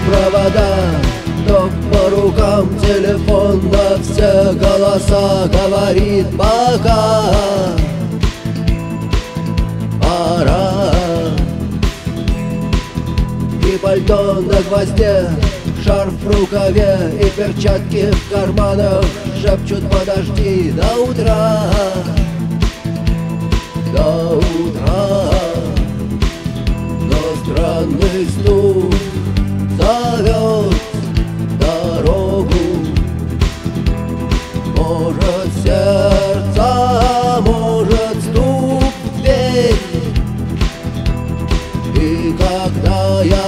провода, ток по рукам, телефон на все голоса говорит пока. Пора. И пальто на гвозде, шарф в рукаве и перчатки в карманах шепчут: подожди до утра, до утра. Но странный стук зовет дорогу. Может, сердце, может, стук в дверь. И когда я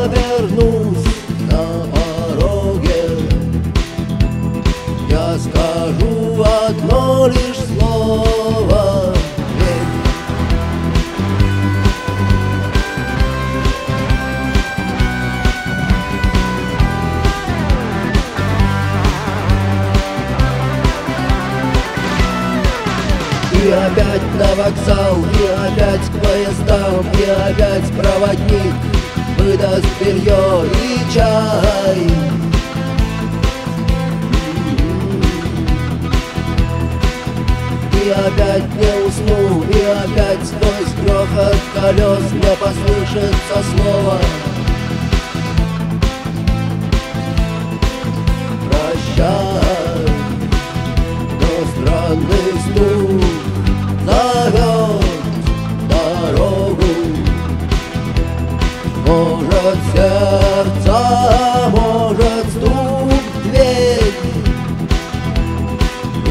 обернусь на пороге, я скажу одно лишь слово: верь. И опять на вокзал, и опять к поездам, и опять проводник выдаст белье и чай. И опять не усну, и опять сквозь грохот колес мне послышится слово: прощай. Но странный стук зовет дорогу. Может, сердце, может, стук в дверь.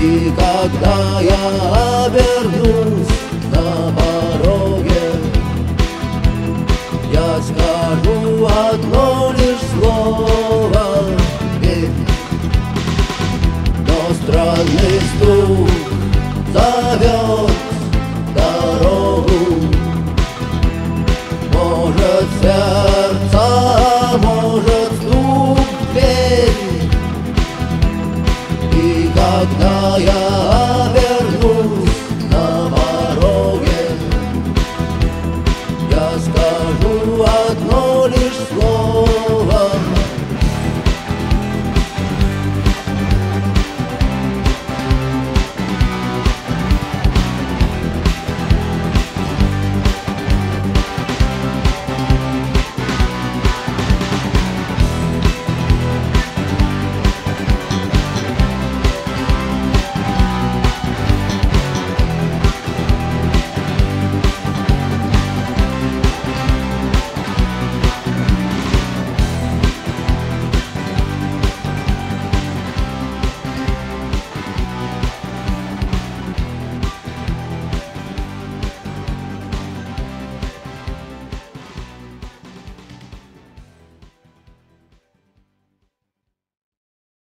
И когда я обернусь на пороге, я скажу одно лишь слово: верь. Но странный стук зовет дорогу. Может, сердце, может,